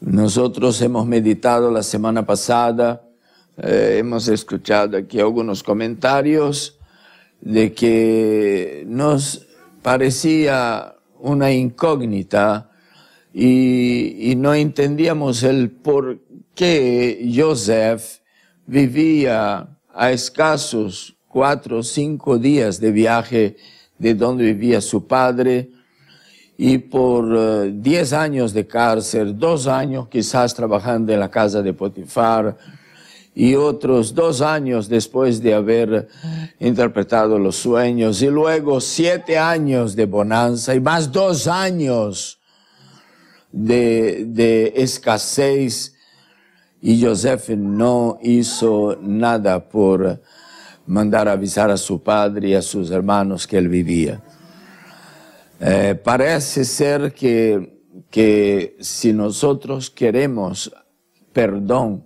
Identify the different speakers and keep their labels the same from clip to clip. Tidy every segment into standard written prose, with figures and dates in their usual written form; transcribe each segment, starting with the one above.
Speaker 1: Nosotros hemos meditado la semana pasada, hemos escuchado aquí algunos comentarios de que nos parecía una incógnita y no entendíamos el por qué Joseph vivía a escasos 4 o 5 días de viaje de donde vivía su padre, y por 10 años de cárcel, 2 años quizás trabajando en la casa de Potifar, y otros 2 años después de haber interpretado los sueños, y luego 7 años de bonanza, y más 2 años de escasez, y Joseph no hizo nada por mandar avisar a su padre y a sus hermanos que él vivía. Parece ser que si nosotros queremos perdón,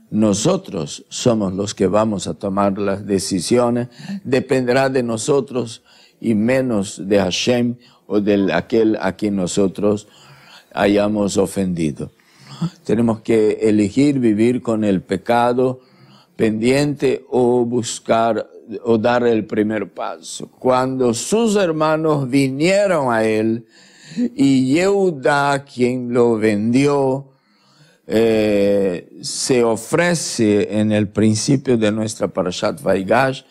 Speaker 1: nosotros somos los que vamos a tomar las decisiones, dependerá de nosotros y menos de Hashem o de aquel a quien nosotros hayamos ofendido. Tenemos que elegir vivir con el pecado pendiente o buscar o dar el primer paso. Cuando sus hermanos vinieron a él y Yehuda, quien lo vendió, se ofrece en el principio de nuestra Parashat Vaigash,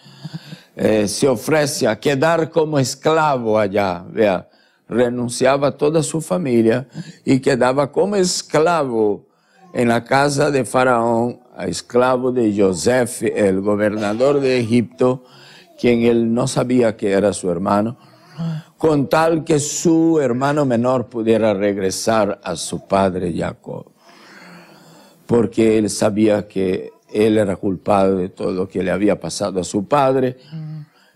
Speaker 1: se ofrece a quedar como esclavo allá. Vea, renunciaba a toda su familia y quedaba como esclavo en la casa de Faraón, a esclavo de Joseph, el gobernador de Egipto, quien él no sabía que era su hermano, con tal que su hermano menor pudiera regresar a su padre Jacob, porque él sabía que él era culpable de todo lo que le había pasado a su padre.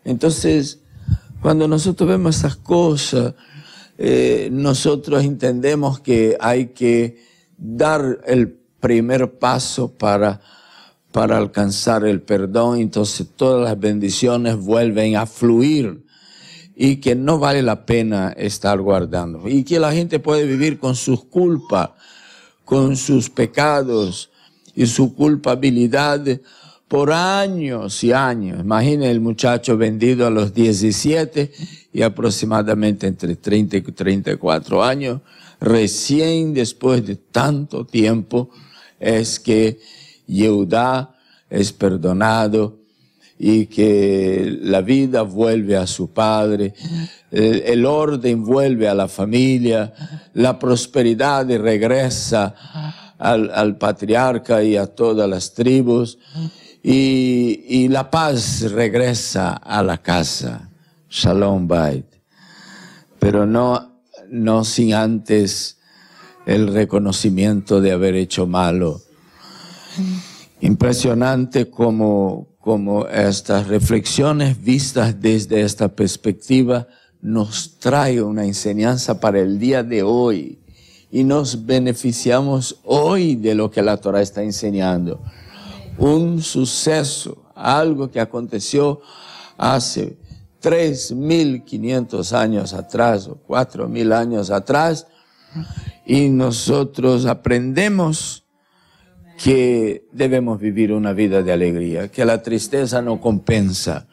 Speaker 1: Entonces, cuando nosotros vemos esas cosas, nosotros entendemos que hay que dar el primer paso para alcanzar el perdón. Entonces todas las bendiciones vuelven a fluir y que no vale la pena estar guardando. Y que la gente puede vivir con sus culpas, con sus pecados y su culpabilidad por años y años. Imaginen el muchacho vendido a los 17 y aproximadamente entre 30 y 34 años. Recién después de tanto tiempo es que Yehuda es perdonado y que la vida vuelve a su padre, el orden vuelve a la familia, la prosperidad regresa al patriarca y a todas las tribus, y la paz regresa a la casa. Shalom Bait. Pero no sin antes el reconocimiento de haber hecho malo. Impresionante como estas reflexiones vistas desde esta perspectiva nos trae una enseñanza para el día de hoy y nos beneficiamos hoy de lo que la Torah está enseñando. Un suceso, algo que aconteció hace 3.500 años atrás o 4.000 años atrás, y nosotros aprendemos que debemos vivir una vida de alegría, que la tristeza no compensa,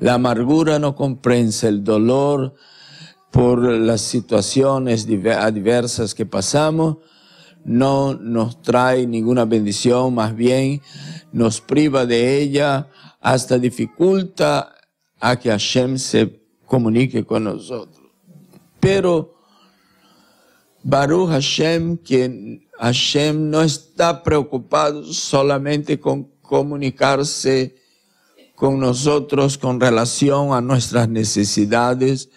Speaker 1: la amargura no compensa, el dolor por las situaciones adversas que pasamos no nos trae ninguna bendición, más bien nos priva de ella, hasta dificulta a que Hashem se comunique con nosotros. Pero Baruch Hashem, que Hashem no está preocupado solamente con comunicarse con nosotros con relación a nuestras necesidades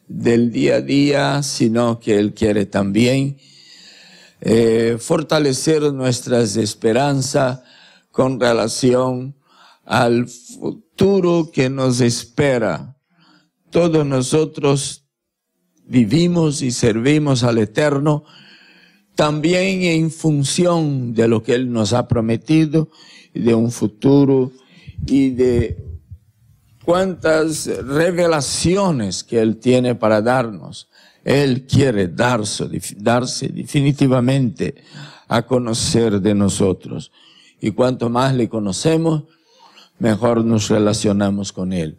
Speaker 1: del día a día, sino que Él quiere también fortalecer nuestras esperanzas con relación al futuro que nos espera. Todos nosotros vivimos y servimos al Eterno también en función de lo que Él nos ha prometido, de un futuro y de cuántas revelaciones que Él tiene para darnos. Él quiere darse definitivamente a conocer de nosotros. Y cuanto más le conocemos, mejor nos relacionamos con Él.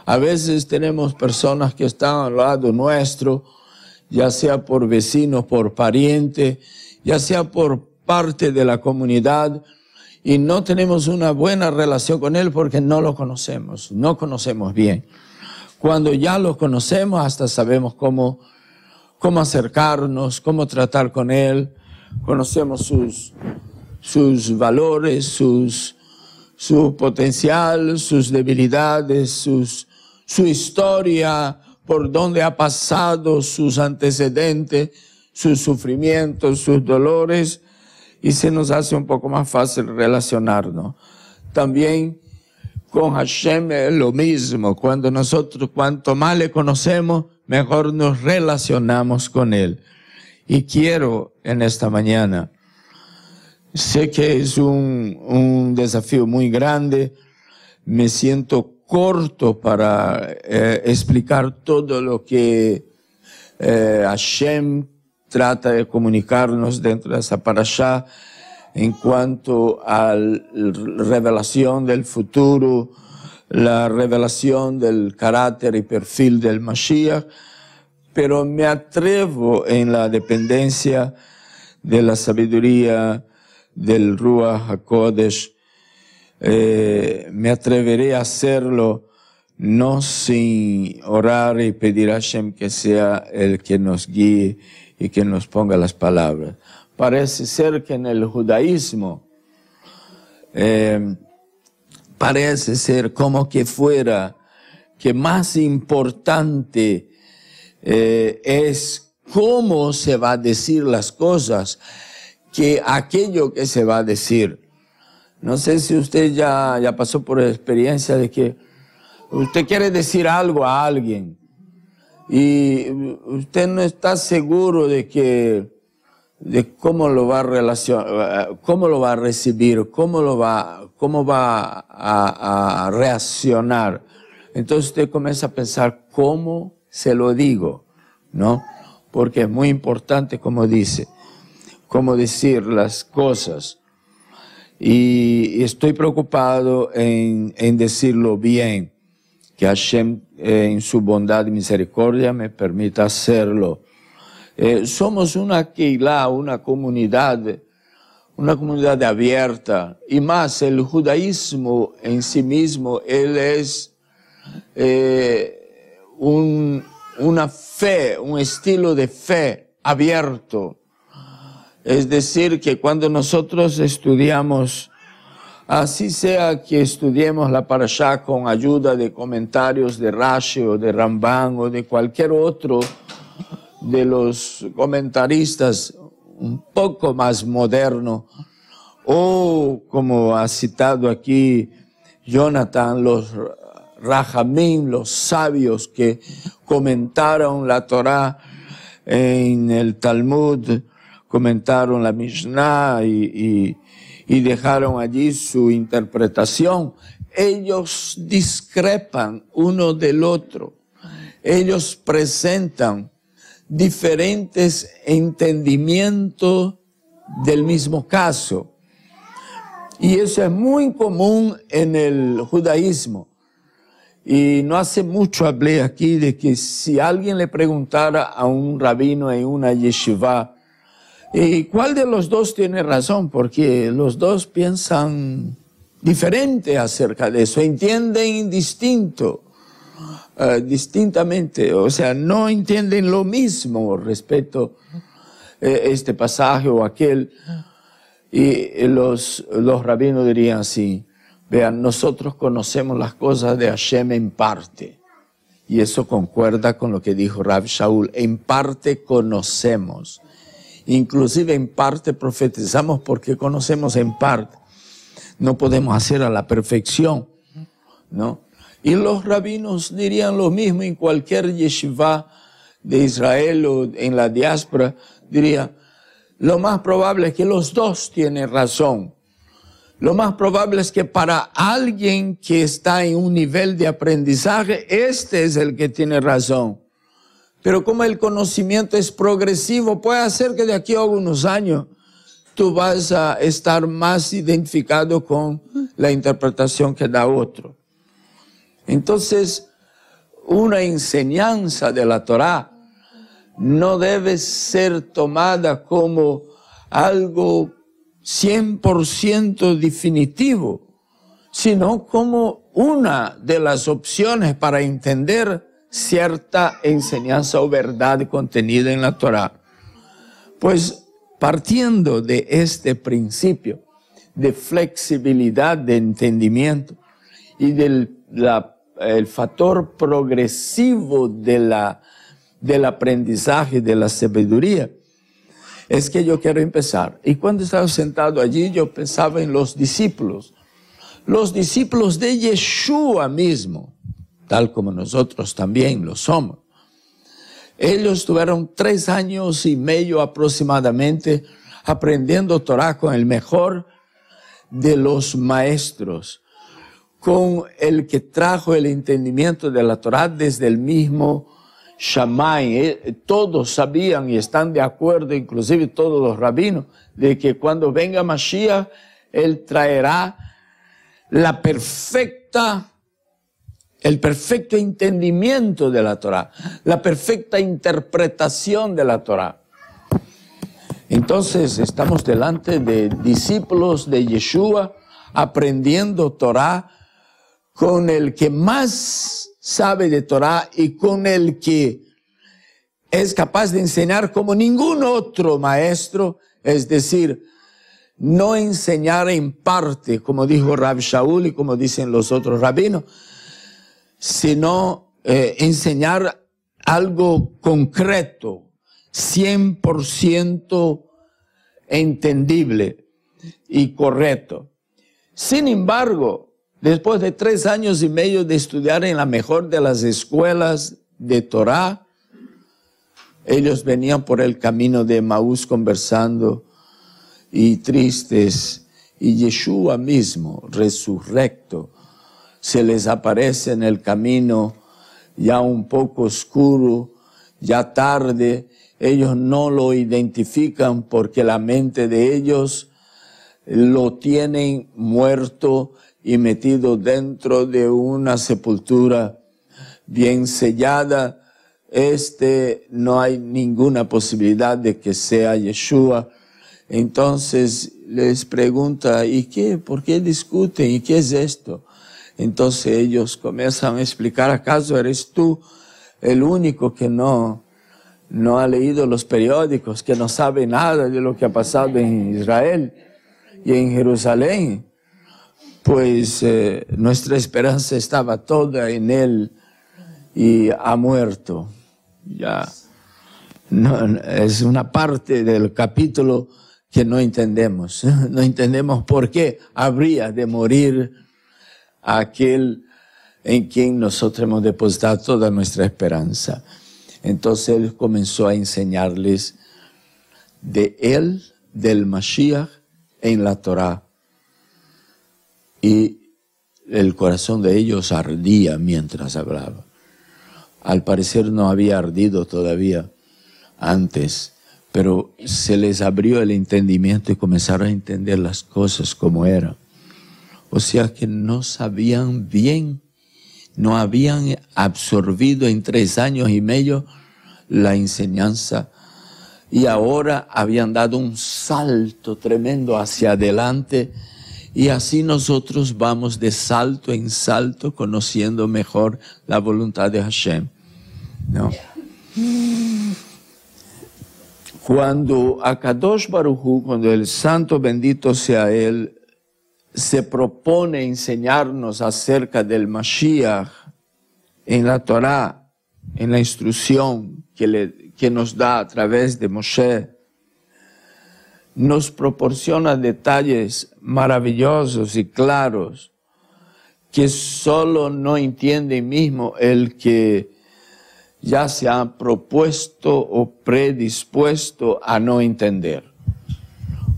Speaker 1: A veces tenemos personas que están al lado nuestro, ya sea por vecinos, por parientes, ya sea por parte de la comunidad, y no tenemos una buena relación con Él porque no lo conocemos, no conocemos bien. Cuando ya lo conocemos, hasta sabemos cómo acercarnos, cómo tratar con Él, conocemos sus valores, su potencial, sus debilidades, su historia, por dónde ha pasado, sus antecedentes, sus sufrimientos, sus dolores, y se nos hace un poco más fácil relacionarnos. También con Hashem es lo mismo. Cuando nosotros, cuanto más le conocemos, mejor nos relacionamos con Él. Y quiero en esta mañana, sé que es un desafío muy grande, me siento corto para explicar todo lo que Hashem trata de comunicarnos dentro de esa parashá en cuanto a la revelación del futuro, la revelación del carácter y perfil del Mashiach, pero me atrevo en la dependencia de la sabiduría del Ruach HaKodesh, me atreveré a hacerlo no sin orar y pedir a Hashem que sea el que nos guíe y que nos ponga las palabras. Parece ser que en el judaísmo, parece ser como que fuera que más importante es cómo se va a decir las cosas que aquello que se va a decir. No sé si usted ya pasó por la experiencia de que usted quiere decir algo a alguien y usted no está seguro de cómo lo va a relacionar, cómo lo va a recibir, cómo va a reaccionar. Entonces usted comienza a pensar cómo se lo digo, ¿no? Porque es muy importante, como dice, cómo decir las cosas. Y estoy preocupado en decirlo bien, que Hashem en su bondad y misericordia me permita hacerlo. Somos una Keilah, una comunidad abierta, y más el judaísmo en sí mismo, él es una fe, un estilo de fe abierto. Es decir, que cuando nosotros estudiamos, así sea que estudiemos la parashá con ayuda de comentarios de Rashi o de Ramban o de cualquier otro de los comentaristas un poco más moderno, o como ha citado aquí Jonathan, los Rajamim, los sabios que comentaron la Torá en el Talmud, comentaron la Mishnah y dejaron allí su interpretación. Ellos discrepan uno del otro. Ellos presentan diferentes entendimientos del mismo caso. Y eso es muy común en el judaísmo. Y no hace mucho hablé aquí de que si alguien le preguntara a un rabino en una yeshiva, ¿y cuál de los dos tiene razón? Porque los dos piensan diferente acerca de eso, entienden distintamente, o sea, no entienden lo mismo respecto a este pasaje o aquel. Y los rabinos dirían así: vean, nosotros conocemos las cosas de Hashem en parte. Y eso concuerda con lo que dijo Rav Shaul: en parte conocemos. Inclusive en parte profetizamos porque conocemos en parte. No podemos hacer a la perfección, ¿no? Y los rabinos dirían lo mismo en cualquier yeshiva de Israel o en la diáspora. Dirían, lo más probable es que los dos tienen razón. Lo más probable es que para alguien que está en un nivel de aprendizaje, este es el que tiene razón. Pero como el conocimiento es progresivo, puede ser que de aquí a algunos años tú vas a estar más identificado con la interpretación que da otro. Entonces, una enseñanza de la Torá no debe ser tomada como algo 100% definitivo, sino como una de las opciones para entender cierta enseñanza o verdad contenida en la Torá. Pues partiendo de este principio de flexibilidad de entendimiento y del factor progresivo del aprendizaje de la sabiduría, es que yo quiero empezar. Y cuando estaba sentado allí, yo pensaba en los discípulos de Yeshua mismo, tal como nosotros también lo somos. Ellos tuvieron 3 años y medio aproximadamente aprendiendo Torah con el mejor de los maestros, con el que trajo el entendimiento de la Torah desde el mismo Shammai. Todos sabían y están de acuerdo, inclusive todos los rabinos, de que cuando venga Mashiach, él traerá el perfecto entendimiento de la Torá, la perfecta interpretación de la Torá. Entonces estamos delante de discípulos de Yeshua aprendiendo Torá con el que más sabe de Torá y con el que es capaz de enseñar como ningún otro maestro, es decir, no enseñar en parte, como dijo Rab Shaul y como dicen los otros rabinos, sino enseñar algo concreto, 100% entendible y correcto. Sin embargo, después de 3 años y medio de estudiar en la mejor de las escuelas de Torá, ellos venían por el camino de Emaús conversando y tristes, y Yeshua mismo, resurrecto, se les aparece en el camino, ya un poco oscuro, ya tarde. Ellos no lo identifican porque la mente de ellos lo tienen muerto y metido dentro de una sepultura bien sellada. No hay ninguna posibilidad de que sea Yeshua. Entonces les pregunta, ¿y qué? ¿Por qué discuten? ¿Y qué es esto? Entonces ellos comienzan a explicar, ¿acaso eres tú el único que no ha leído los periódicos, que no sabe nada de lo que ha pasado en Israel y en Jerusalén? Pues nuestra esperanza estaba toda en él y ha muerto. Ya no, es una parte del capítulo que no entendemos. No entendemos por qué habría de morir aquel en quien nosotros hemos depositado toda nuestra esperanza. Entonces él comenzó a enseñarles de él, del Mashiach, en la Torá. Y el corazón de ellos ardía mientras hablaba. Al parecer no había ardido todavía antes, pero se les abrió el entendimiento y comenzaron a entender las cosas como eran. O sea que no sabían bien, no habían absorbido en 3 años y medio la enseñanza y ahora habían dado un salto tremendo hacia adelante, y así nosotros vamos de salto en salto conociendo mejor la voluntad de Hashem, ¿no? Cuando Akadosh Baruj Hu, cuando el Santo bendito sea Él, se propone enseñarnos acerca del Mashiach en la Torá, en la instrucción que nos da a través de Moshe, nos proporciona detalles maravillosos y claros que solo no entiende mismo el que ya se ha propuesto o predispuesto a no entender.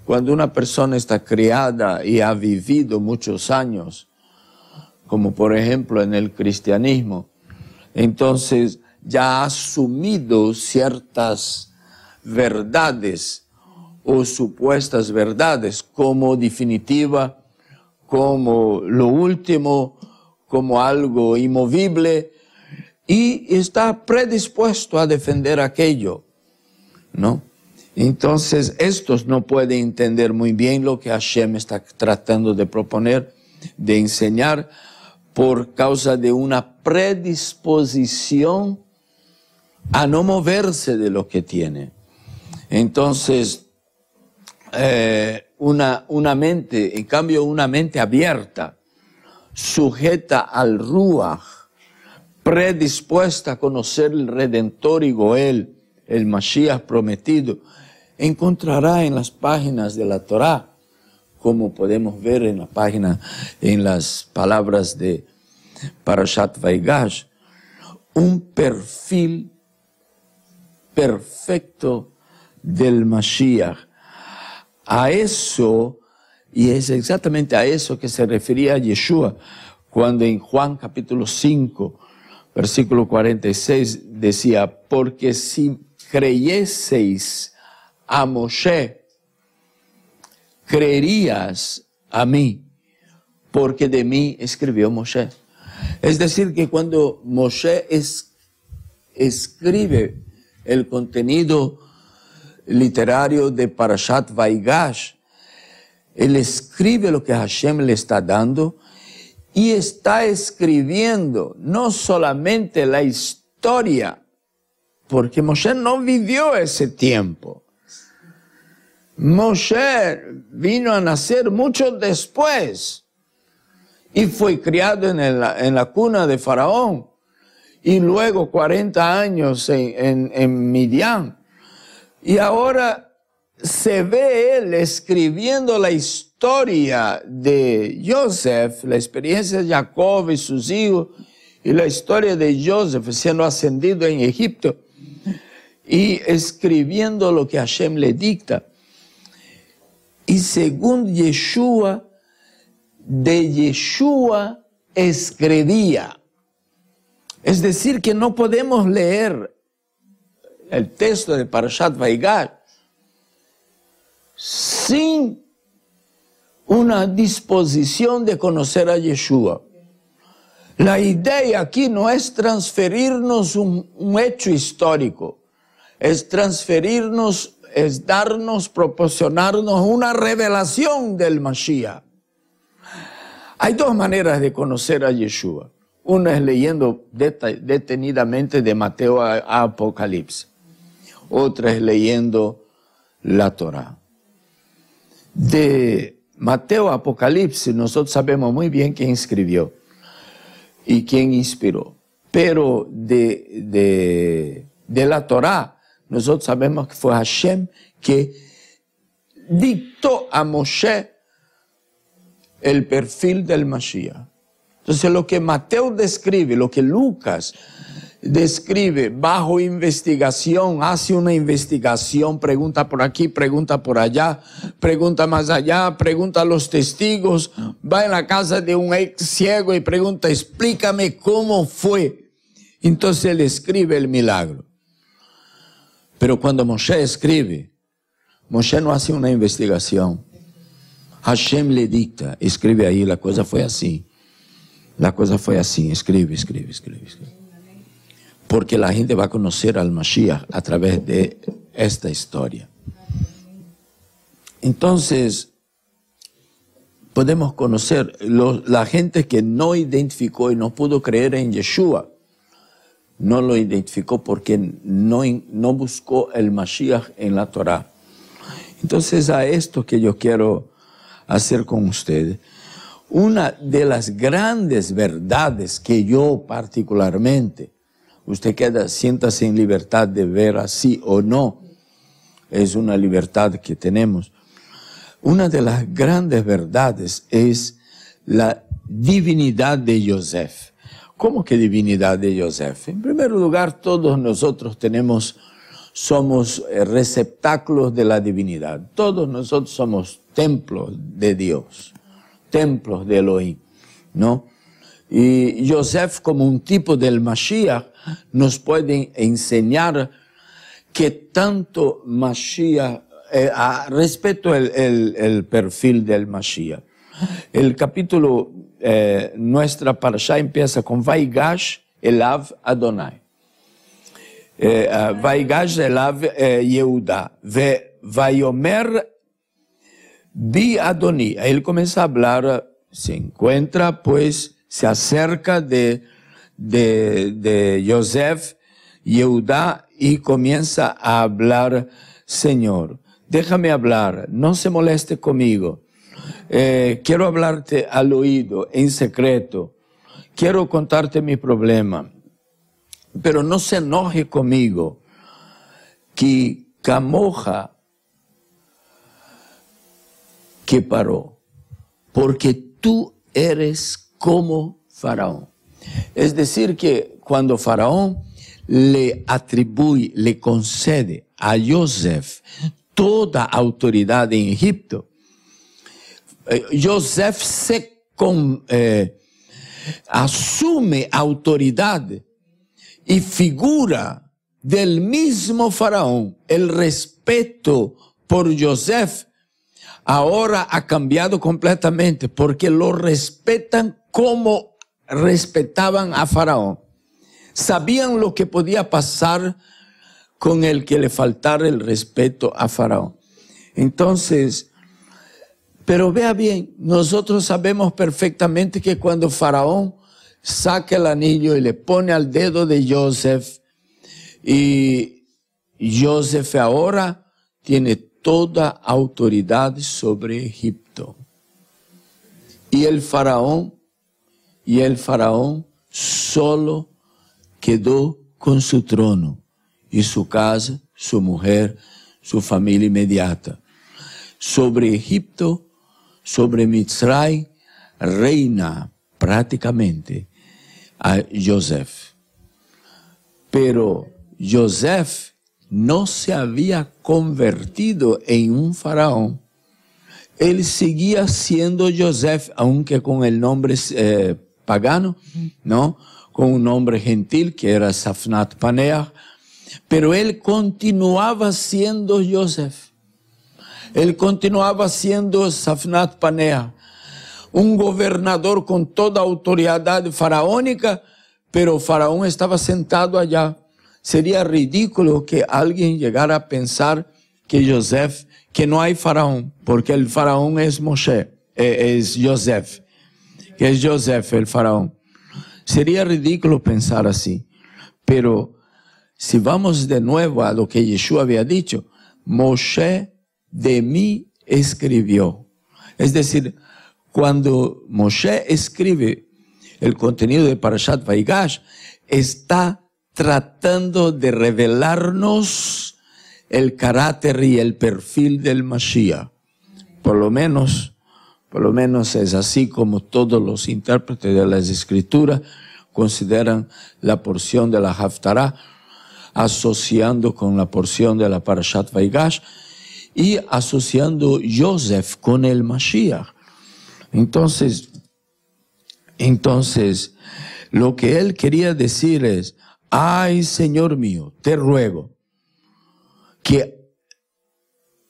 Speaker 1: Cuando una persona está criada y ha vivido muchos años, como por ejemplo en el cristianismo, entonces ya ha asumido ciertas verdades o supuestas verdades como definitiva, como lo último, como algo inmovible, y está predispuesto a defender aquello, ¿no? Entonces, estos no pueden entender muy bien lo que Hashem está tratando de proponer, de enseñar, por causa de una predisposición a no moverse de lo que tiene. Entonces, una mente, en cambio, una mente abierta, sujeta al Ruach, predispuesta a conocer el Redentor y Goel, el Mashiach prometido, encontrará en las páginas de la Torá, como podemos ver en las palabras de Parashat Vaigash, un perfil perfecto del Mashiach. A eso, y es exactamente a eso que se refería Yeshua, cuando en Juan capítulo 5, versículo 46, decía, porque si creyeseis a Moshe, creerías a mí, porque de mí escribió Moshe. Es decir, que cuando Moshe escribe el contenido literario de Parashat Vaigash, él escribe lo que Hashem le está dando y está escribiendo no solamente la historia, porque Moshe no vivió ese tiempo. Moshe vino a nacer mucho después y fue criado en la cuna de Faraón y luego 40 años en Midian. Y ahora se ve él escribiendo la historia de Joseph, la experiencia de Jacob y sus hijos, y la historia de Joseph siendo ascendido en Egipto, y escribiendo lo que Hashem le dicta. Y según Yeshua, de Yeshua escribía. Es decir, que no podemos leer el texto de Parashat Vaigash sin una disposición de conocer a Yeshua. La idea aquí no es transferirnos un hecho histórico, es transferirnos, es darnos, proporcionarnos una revelación del Mashiach. Hay dos maneras de conocer a Yeshua. Una es leyendo detenidamente de Mateo a Apocalipsis. Otra es leyendo la Torá. De Mateo a Apocalipsis nosotros sabemos muy bien quién escribió y quién inspiró. Pero de la Torá nosotros sabemos que fue Hashem que dictó a Moshe el perfil del Mashiach. Entonces lo que Mateo describe, lo que Lucas describe bajo investigación, hace una investigación, pregunta por aquí, pregunta por allá, pregunta más allá, pregunta a los testigos, va en la casa de un ex ciego y pregunta, explícame cómo fue. Entonces él escribe el milagro. Pero cuando Moshe escribe, Moshe no hace una investigación. Hashem le dicta, escribe ahí, la cosa fue así. La cosa fue así, escribe. Porque la gente va a conocer al Mashiach a través de esta historia. Entonces, podemos conocer la gente que no identificó y no pudo creer en Yeshua. No lo identificó porque no buscó el Mashiach en la Torá. Entonces, a esto que yo quiero hacer con ustedes. Una de las grandes verdades que yo particularmente, siéntase en libertad de ver así o no, es una libertad que tenemos. Una de las grandes verdades es la divinidad de Yosef. ¿Cómo que divinidad de Yosef? En primer lugar, todos nosotros somos receptáculos de la divinidad. Todos nosotros somos templos de Dios, templos de Elohim, ¿no? Y Yosef, como un tipo del Mashiach, nos puede enseñar que tanto Mashiach, respecto el perfil del Mashiach. El capítulo, nuestra parashá empieza con Vaigash Elav Adonai. Vaigash Elav Yehuda. Vayomer Bi Adoni. Él comienza a hablar, se encuentra, pues, se acerca de Yosef, Yehuda, y comienza a hablar: Señor, déjame hablar, no se moleste conmigo. Quiero hablarte al oído, en secreto. Quiero contarte mi problema. Pero no se enoje conmigo. Que camoja que paró. Porque tú eres como Faraón. Es decir, que cuando Faraón le atribuye, le concede a Yosef toda autoridad en Egipto, Yosef asume autoridad y figura del mismo Faraón. El respeto por Yosef ahora ha cambiado completamente, porque lo respetan como respetaban a Faraón. Sabían lo que podía pasar con el que le faltara el respeto a Faraón. Entonces, pero vea bien, nosotros sabemos perfectamente que cuando Faraón saca el anillo y le pone al dedo de Yosef, y Yosef ahora tiene toda autoridad sobre Egipto. Y el faraón solo quedó con su trono y su casa, su mujer, su familia inmediata. Sobre Egipto, sobre Mitzray, reina prácticamente a Yosef. Pero Yosef no se había convertido en un faraón. Él seguía siendo Yosef, aunque con el nombre pagano, ¿no? Con un nombre gentil que era Safnat Paneah, pero él continuaba siendo Yosef. Él continuaba siendo Safnat Paneah, un gobernador con toda autoridad faraónica, pero Faraón estaba sentado allá. Sería ridículo que alguien llegara a pensar que Yosef, que no hay faraón, porque el faraón es Moshe, es Yosef, que es Yosef el faraón. Sería ridículo pensar así. Pero si vamos de nuevo a lo que Yeshua había dicho, Moshe de mí escribió. Es decir, cuando Moshe escribe el contenido de Parashat Vaigash, está tratando de revelarnos el carácter y el perfil del Mashiach. Por lo menos es así como todos los intérpretes de las Escrituras consideran la porción de la Haftarah, asociando con la porción de la Parashat Vaigash y asociando Yosef con el Mashiach. Entonces, lo que él quería decir es: ay, Señor mío, te ruego que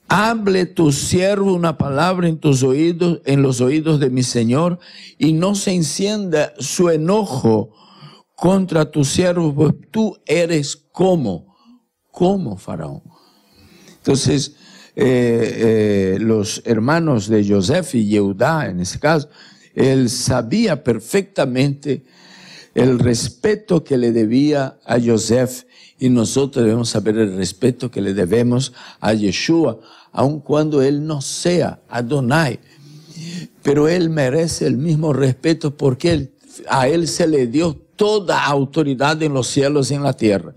Speaker 1: hable tu siervo una palabra en tus oídos, en los oídos de mi Señor, y no se encienda su enojo contra tu siervo, pues tú eres como Faraón. Entonces, los hermanos de Yosef y Yehuda, en ese caso, él sabía perfectamente el respeto que le debía a Yosef, y nosotros debemos saber el respeto que le debemos a Yeshua, aun cuando él no sea Adonai. Pero él merece el mismo respeto, porque a él se le dio toda autoridad en los cielos y en la tierra.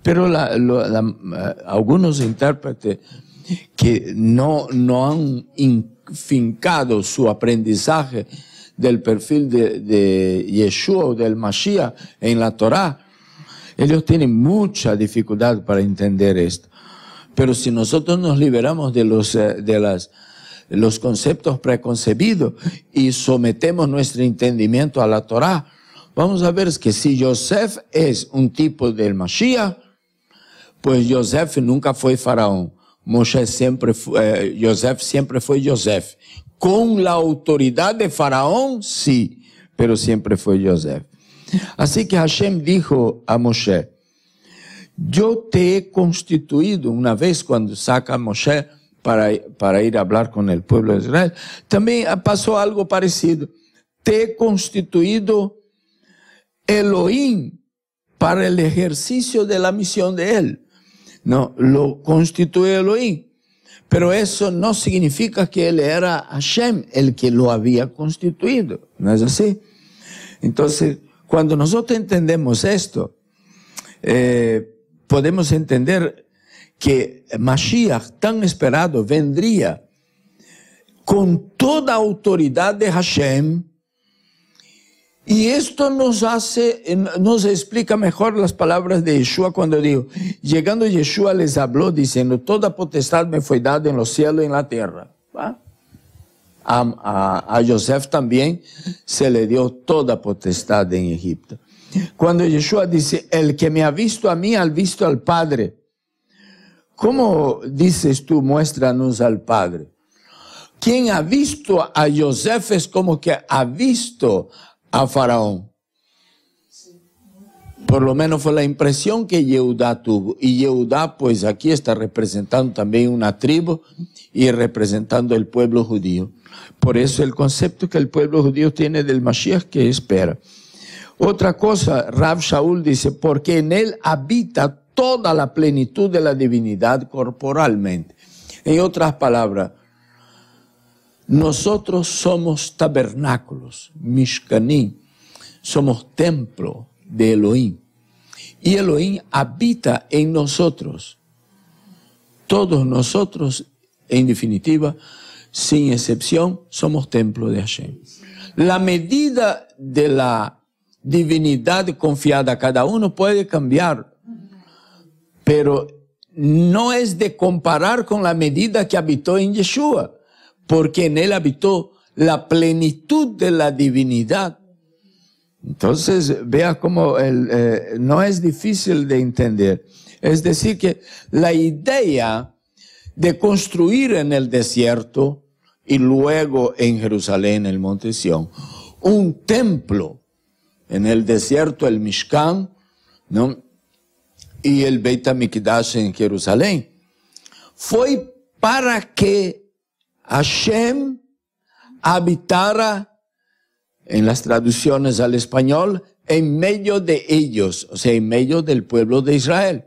Speaker 1: Pero algunos intérpretes que no han fincado su aprendizaje del perfil de Yeshua o del Mashiach en la Torah, ellos tienen mucha dificultad para entender esto. Pero si nosotros nos liberamos de los conceptos preconcebidos y sometemos nuestro entendimiento a la Torá, vamos a ver que si Yosef es un tipo del Mashiach, pues Yosef nunca fue faraón. Yosef siempre fue Yosef. Con la autoridad de faraón, sí, pero siempre fue Yosef. Así que Hashem dijo a Moshe, yo te he constituido, una vez cuando saca a Moshe para ir a hablar con el pueblo de Israel, también pasó algo parecido. Te he constituido Elohim para el ejercicio de la misión de él. No, lo constituye Elohim. Pero eso no significa que él era Hashem el que lo había constituido. ¿No es así? Entonces, cuando nosotros entendemos esto, podemos entender que Mashiach, tan esperado, vendría con toda autoridad de Hashem. Y esto nos explica mejor las palabras de Yeshua cuando dijo, llegando Yeshua les habló diciendo, toda potestad me fue dada en los cielos y en la tierra. ¿Va? A Yosef también se le dio toda potestad en Egipto. Cuando Yeshua dice, el que me ha visto a mí, ha visto al Padre. ¿Cómo dices tú, muéstranos al Padre? Quien ha visto a Yosef es como que ha visto a Faraón. Por lo menos fue la impresión que Yehudá tuvo. Y Yehudá, pues aquí está representando también una tribu y representando el pueblo judío. Por eso el concepto que el pueblo judío tiene del Mashiach que espera. Otra cosa, Rav Shaul dice, porque en él habita toda la plenitud de la divinidad corporalmente. En otras palabras, nosotros somos tabernáculos, Mishkanim, somos templo de Elohim. Y Elohim habita en nosotros. Todos nosotros, en definitiva, sin excepción, somos templo de Hashem. La medida de la divinidad confiada a cada uno puede cambiar, pero no es de comparar con la medida que habitó en Yeshua, porque en él habitó la plenitud de la divinidad. Entonces, vea cómo no es difícil de entender. Es decir, que la idea de construir en el desierto y luego en Jerusalén, en el monte Sión, un templo en el desierto, el Mishkan, ¿no? Y el Beit HaMikdash en Jerusalén, fue para que Hashem habitara, en las traducciones al español, en medio de ellos, o sea, en medio del pueblo de Israel.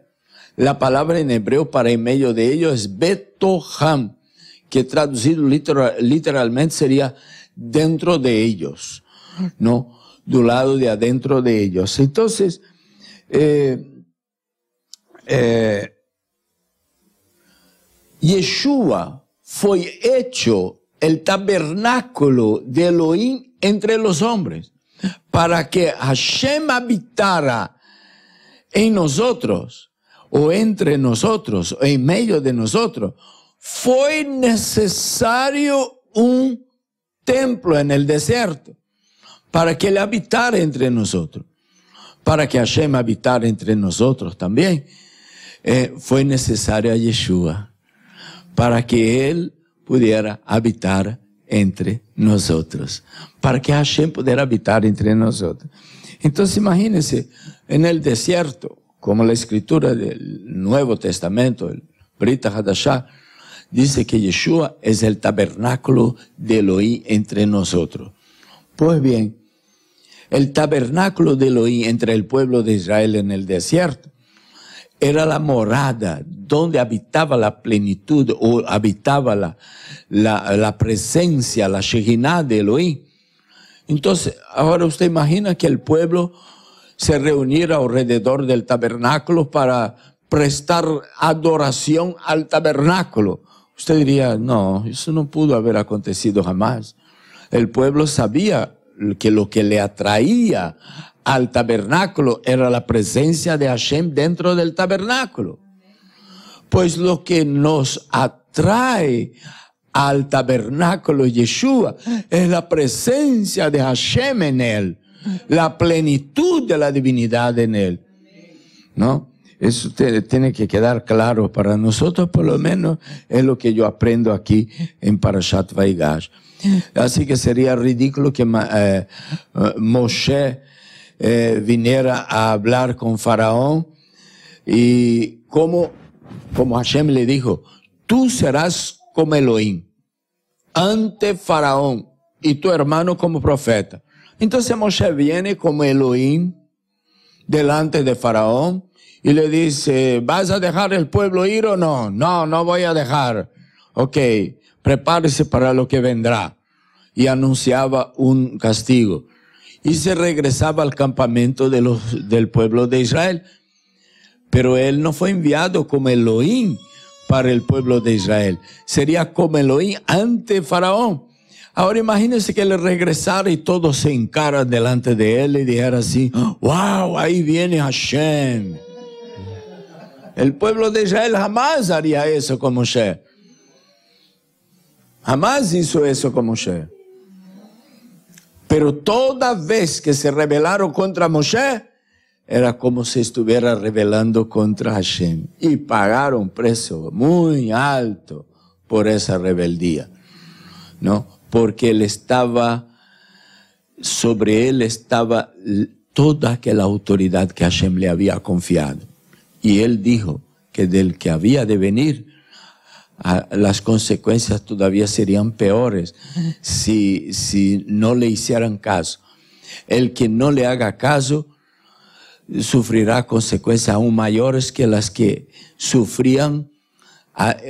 Speaker 1: La palabra en hebreo para en medio de ellos es Betoham, que traducido literalmente sería dentro de ellos, ¿no? Do lado de adentro de ellos. Entonces, Yeshua fue hecho el tabernáculo de Elohim entre los hombres, para que Hashem habitara en nosotros, o entre nosotros, o en medio de nosotros. Fue necesario un templo en el desierto, para que Él habitara entre nosotros, para que Hashem habitara entre nosotros también. Fue necesario a Yeshua, para que Él pudiera habitar entre nosotros, para que Hashem pudiera habitar entre nosotros. Entonces imagínense, en el desierto, como la escritura del Nuevo Testamento, el Brit Hadashah, dice que Yeshua es el tabernáculo de Elohim entre nosotros. Pues bien, el tabernáculo de Elohim entre el pueblo de Israel en el desierto era la morada donde habitaba la plenitud o habitaba la presencia, la Shekinah de Elohim. Entonces, ahora usted imagina que el pueblo se reuniera alrededor del tabernáculo para prestar adoración al tabernáculo. Usted diría, no, eso no pudo haber acontecido jamás. El pueblo sabía que lo que le atraía al tabernáculo era la presencia de Hashem dentro del tabernáculo. Pues lo que nos atrae al tabernáculo Yeshua, es la presencia de Hashem en él, la plenitud de la divinidad en él, ¿no? Eso tiene que quedar claro para nosotros, por lo menos es lo que yo aprendo aquí en Parashat Vaigash. Así que sería ridículo que Moshe viniera a hablar con Faraón y como Hashem le dijo, tú serás como Elohim ante Faraón y tu hermano como profeta. Entonces Moshe viene como Elohim delante de Faraón y le dice, ¿vas a dejar el pueblo ir o no? No, no voy a dejar. Ok, prepárese para lo que vendrá. Y anunciaba un castigo. Y se regresaba al campamento del pueblo de Israel. Pero él no fue enviado como Elohim para el pueblo de Israel. Sería como Elohim ante Faraón. Ahora imagínense que él regresara y todos se encaran delante de él y dijera así, wow, ahí viene Hashem. El pueblo de Israel jamás haría eso con Moshe. Jamás hizo eso con Moshe. Pero toda vez que se rebelaron contra Moshe, era como si estuviera rebelando contra Hashem. Y pagaron precio muy alto por esa rebeldía, ¿no? Porque sobre él estaba toda aquella autoridad que Hashem le había confiado. Y él dijo que del que había de venir, las consecuencias todavía serían peores si no le hicieran caso. El que no le haga caso sufrirá consecuencias aún mayores que las que sufrían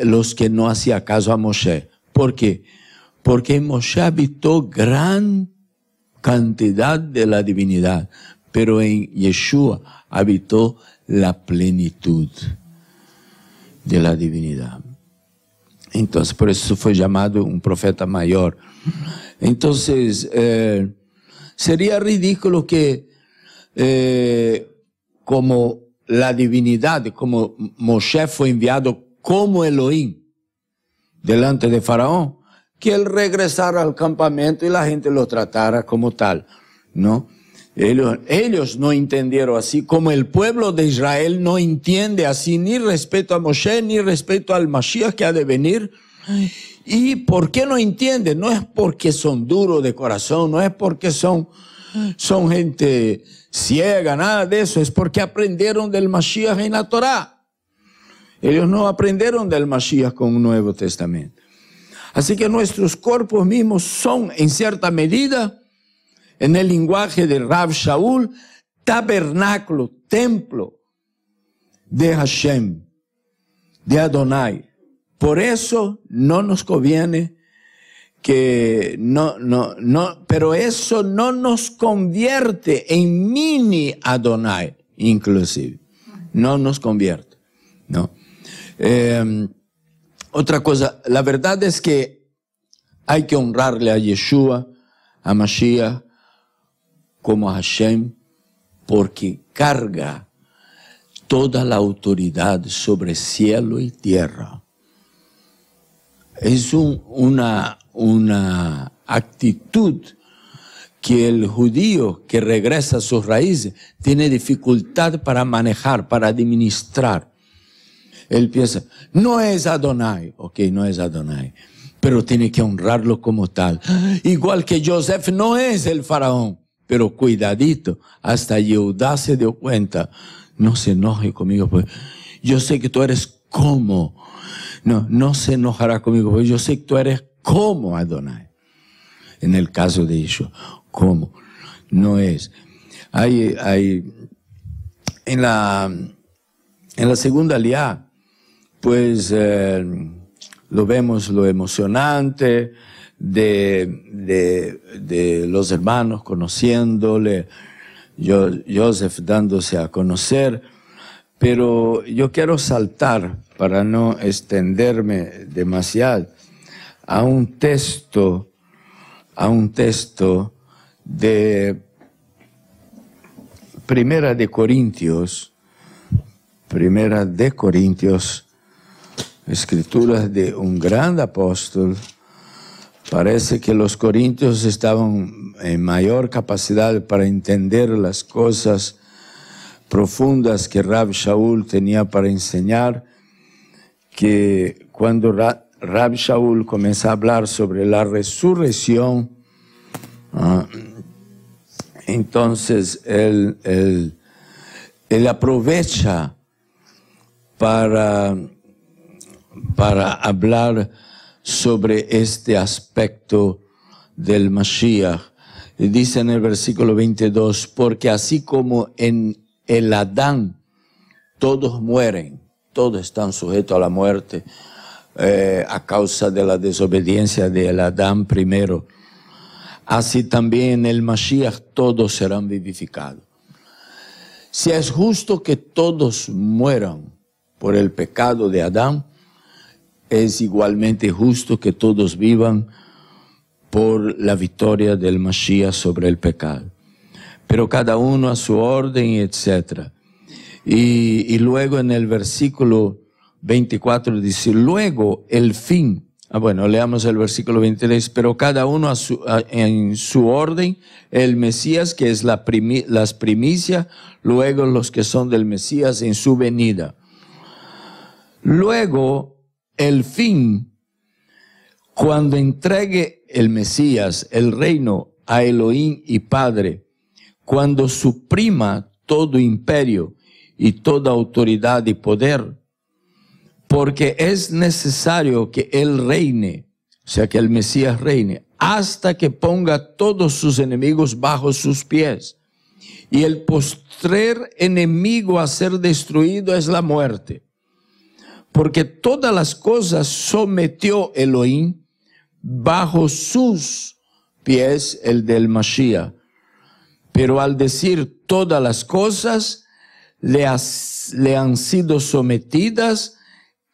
Speaker 1: los que no hacían caso a Moshe. ¿Por qué? Porque en Moshe habitó gran cantidad de la divinidad, pero en Yeshua habitó la plenitud de la divinidad. Entonces, por eso fue llamado un profeta mayor. Entonces, sería ridículo que como la divinidad, como Moshe fue enviado como Elohim delante de Faraón, que él regresara al campamento y la gente lo tratara como tal, ¿no? Ellos no entendieron así, como el pueblo de Israel no entiende así, ni respeto a Moshe, ni respeto al Mashiach que ha de venir. ¿Y por qué no entienden? No es porque son duros de corazón, no es porque son gente ciega, nada de eso, es porque aprendieron del Mashiach en la Torá. Ellos no aprendieron del Mashiach con un Nuevo Testamento. Así que nuestros cuerpos mismos son, en cierta medida, en el lenguaje de Rav Shaul, tabernáculo, templo de Hashem, de Adonai. Por eso no nos conviene pero eso no nos convierte en mini Adonai, inclusive. No nos convierte, ¿no? Otra cosa, la verdad es que hay que honrarle a Yeshua, a Mashiach, como a Hashem, porque carga toda la autoridad sobre cielo y tierra. Es una actitud que el judío que regresa a sus raíces tiene dificultad para manejar, para administrar. Él piensa, no es Adonai, ok, no es Adonai, pero tiene que honrarlo como tal. Igual que Joseph no es el faraón, pero cuidadito, hasta Yehudá se dio cuenta, no se enoje conmigo, pues yo sé que tú eres como, no se enojará conmigo, pues yo sé que tú eres como Adonai. En el caso de Yeshua, ¿cómo? No es. En la segunda aliá, pues lo vemos lo emocionante de los hermanos conociéndole, Joseph dándose a conocer, pero yo quiero saltar para no extenderme demasiado a un texto de Primera de Corintios, escrituras de un gran apóstol, Parece que los corintios estaban en mayor capacidad para entender las cosas profundas que Rab Shaul tenía para enseñar, que cuando Rab Shaul comienza a hablar sobre la resurrección, entonces él aprovecha para hablar sobre este aspecto del Mashiach. Y dice en el versículo 22, porque así como en el Adán todos mueren, todos están sujetos a la muerte a causa de la desobediencia del Adán primero, así también en el Mashiach todos serán vivificados. Si es justo que todos mueran por el pecado de Adán, es igualmente justo que todos vivan por la victoria del Mashiach sobre el pecado. Pero cada uno a su orden, etc. Y luego en el versículo 24 dice, luego el fin. Bueno, leamos el versículo 23. Pero cada uno en su orden, el Mesías, que es las primicias, luego los que son del Mesías en su venida. Luego el fin, cuando entregue el Mesías el reino a Elohim y Padre, cuando suprima todo imperio y toda autoridad y poder, porque es necesario que Él reine, o sea que el Mesías reine, hasta que ponga todos sus enemigos bajo sus pies. Y el postrer enemigo a ser destruido es la muerte. Porque todas las cosas sometió Elohim bajo sus pies, el del Mashiach. Pero al decir todas las cosas le han sido sometidas,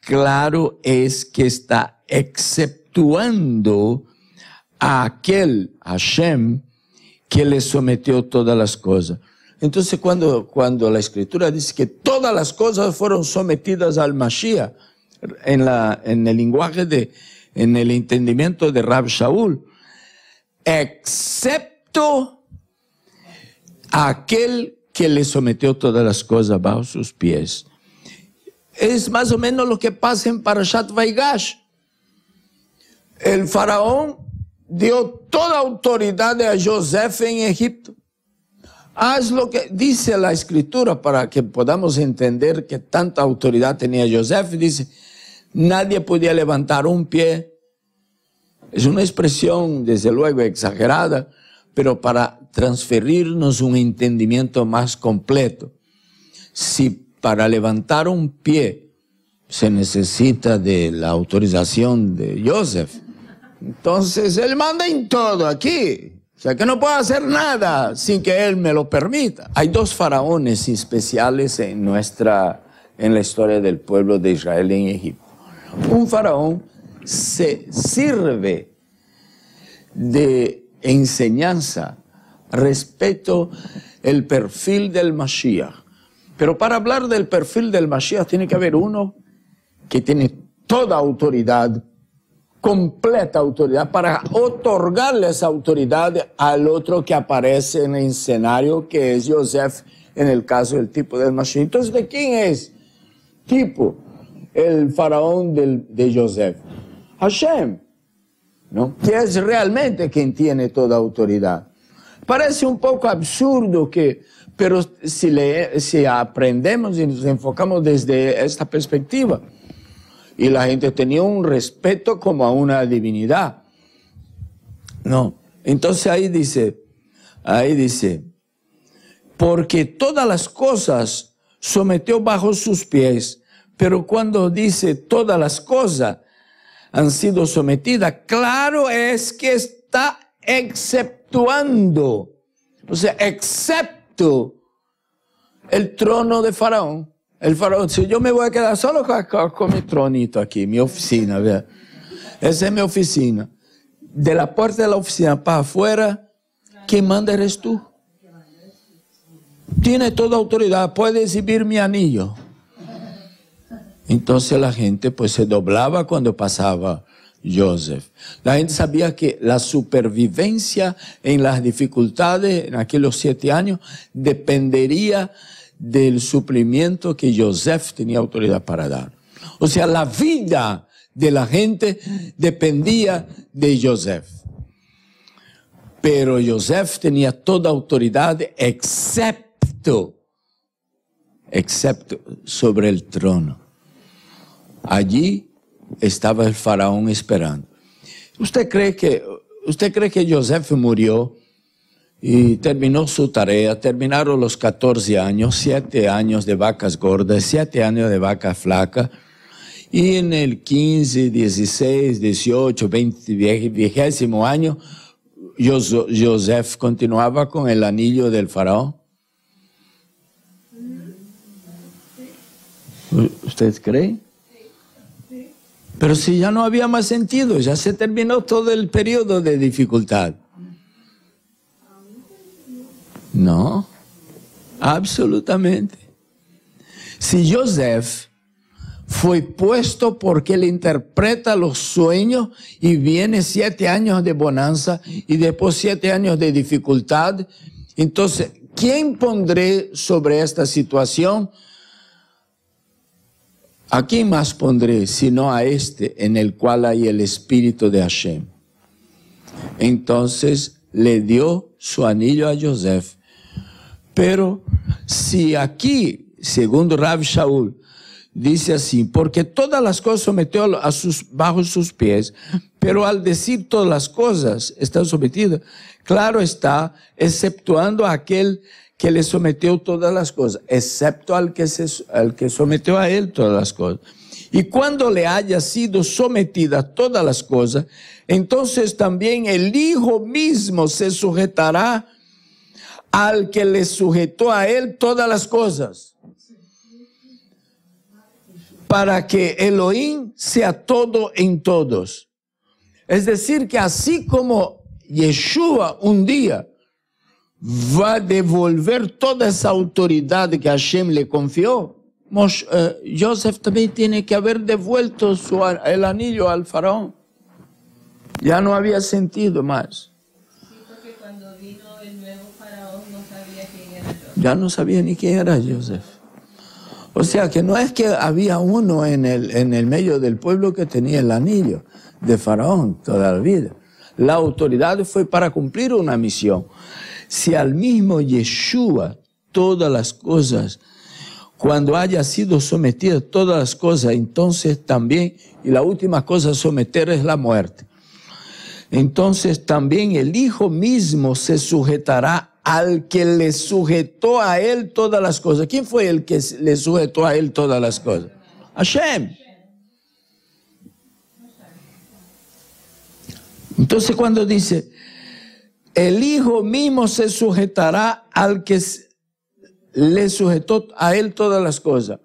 Speaker 1: claro es que está exceptuando a aquel Hashem que le sometió todas las cosas. Entonces cuando la Escritura dice que todas las cosas fueron sometidas al Mashiach, en el lenguaje en el entendimiento de Rab Shaul, excepto aquel que le sometió todas las cosas bajo sus pies. Es más o menos lo que pasa en Parashat Vaigash. El faraón dio toda autoridad a Joseph en Egipto. Haz lo que dice la Escritura para que podamos entender que tanta autoridad tenía Joseph. Dice, nadie podía levantar un pie. Es una expresión, desde luego, exagerada, pero para transferirnos un entendimiento más completo. Si para levantar un pie se necesita de la autorización de Joseph, entonces él manda en todo aquí. O sea que no puedo hacer nada sin que él me lo permita. Hay dos faraones especiales en la historia del pueblo de Israel en Egipto. Un faraón se sirve de enseñanza respecto al perfil del Mashiach. Pero para hablar del perfil del Mashiach tiene que haber uno que tiene toda autoridad, completa autoridad, para otorgarle esa autoridad al otro que aparece en el escenario, que es Joseph, en el caso del tipo del Mashiach. Entonces, ¿de quién es tipo el faraón de Joseph? Hashem, ¿no? Que es realmente quien tiene toda autoridad. Parece un poco absurdo pero si aprendemos y nos enfocamos desde esta perspectiva, y la gente tenía un respeto como a una divinidad. No. Entonces ahí dice, porque todas las cosas sometió bajo sus pies, pero cuando dice todas las cosas han sido sometidas, claro es que está exceptuando, o sea, excepto el trono de Faraón. El faraón, si yo me voy a quedar solo con mi tronito aquí, mi oficina, ¿verdad? Esa es mi oficina. De la puerta de la oficina para afuera, ¿quién manda eres tú? Tiene toda autoridad, puede exhibir mi anillo. Entonces la gente pues se doblaba cuando pasaba Joseph. La gente sabía que la supervivencia en las dificultades en aquellos 7 años dependería del suplimiento que Joseph tenía autoridad para dar. O sea, la vida de la gente dependía de Joseph. Pero Joseph tenía toda autoridad excepto sobre el trono. Allí estaba el faraón esperando. ¿Usted cree que Joseph murió y terminó su tarea? Terminaron los 14 años, 7 años de vacas gordas, 7 años de vacas flacas. Y en el 15, 16, 18, 20, 20º año, Joseph continuaba con el anillo del faraón. ¿Usted cree? Pero si ya no había más sentido, ya se terminó todo el periodo de dificultad. No, absolutamente. Si Joseph fue puesto porque él interpreta los sueños y viene 7 años de bonanza y después 7 años de dificultad, entonces, ¿quién pondré sobre esta situación? ¿A quién más pondré sino a este en el cual hay el espíritu de Hashem? Entonces le dio su anillo a Joseph. Pero si aquí, según Rav Shaul, dice así, porque todas las cosas sometió bajo sus pies, pero al decir todas las cosas están sometidas, claro está, exceptuando a aquel que le sometió todas las cosas, excepto al que sometió a él todas las cosas. Y cuando le haya sido sometida todas las cosas, entonces también el Hijo mismo se sujetará al que le sujetó a él todas las cosas, para que Elohim sea todo en todos. Es decir, que así como Yeshua un día va a devolver toda esa autoridad que Hashem le confió, Joseph también tiene que haber devuelto el anillo al faraón. Ya no había sentido más.
Speaker 2: Sí, porque cuando vino el nuevo faraón no sabía quién era Joseph.
Speaker 1: Ya no sabía ni quién era Joseph. O sea que no es que había uno en el medio del pueblo que tenía el anillo de faraón toda la vida. La autoridad fue para cumplir una misión. Si al mismo Yeshua todas las cosas, cuando haya sido sometida todas las cosas, entonces también, y la última cosa a someter es la muerte. Entonces también el Hijo mismo se sujetará al que le sujetó a él todas las cosas. ¿Quién fue el que le sujetó a él todas las cosas? Hashem. Entonces cuando dice, el Hijo mismo se sujetará al que le sujetó a él todas las cosas.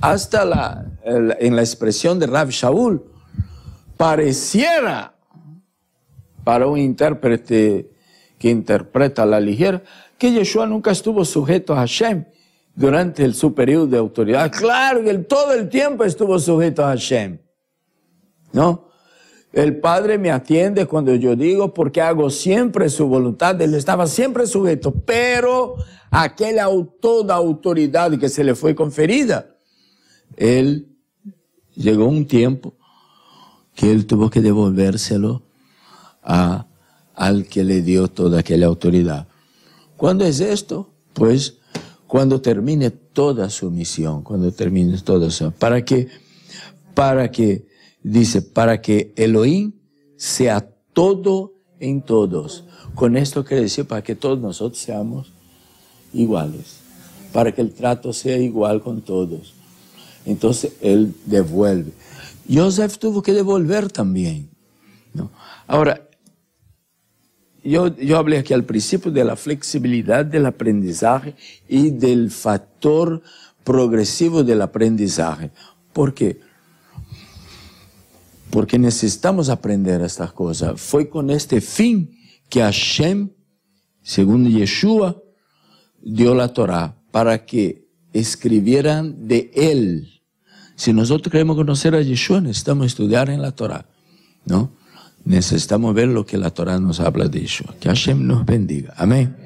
Speaker 1: Hasta en la expresión de Rav Shaul, pareciera para un intérprete que interpreta a la ligera, que Yeshua nunca estuvo sujeto a Hashem durante su periodo de autoridad. Claro que todo el tiempo estuvo sujeto a Hashem, ¿no? El Padre me atiende cuando yo digo, porque hago siempre su voluntad. Él estaba siempre sujeto, pero aquella toda autoridad que se le fue conferida, él llegó un tiempo que él tuvo que devolvérselo al que le dio toda aquella autoridad. ¿Cuándo es esto? Pues cuando termine toda su misión, cuando termine toda su... ¿Para qué? Dice, para que Elohim sea todo en todos. Con esto quiere decir para que todos nosotros seamos iguales, para que el trato sea igual con todos. Entonces él devuelve. Joseph tuvo que devolver también, ¿no? Ahora, yo hablé aquí al principio de la flexibilidad del aprendizaje y del factor progresivo del aprendizaje. ¿Por qué? Porque necesitamos aprender estas cosas. Fue con este fin que Hashem, según Yeshua, dio la Torah, para que escribieran de él, Si nosotros queremos conocer a Yeshua, necesitamos estudiar en la Torah, ¿no? Necesitamos ver lo que la Torah nos habla de Yeshua. Que Hashem nos bendiga. Amén.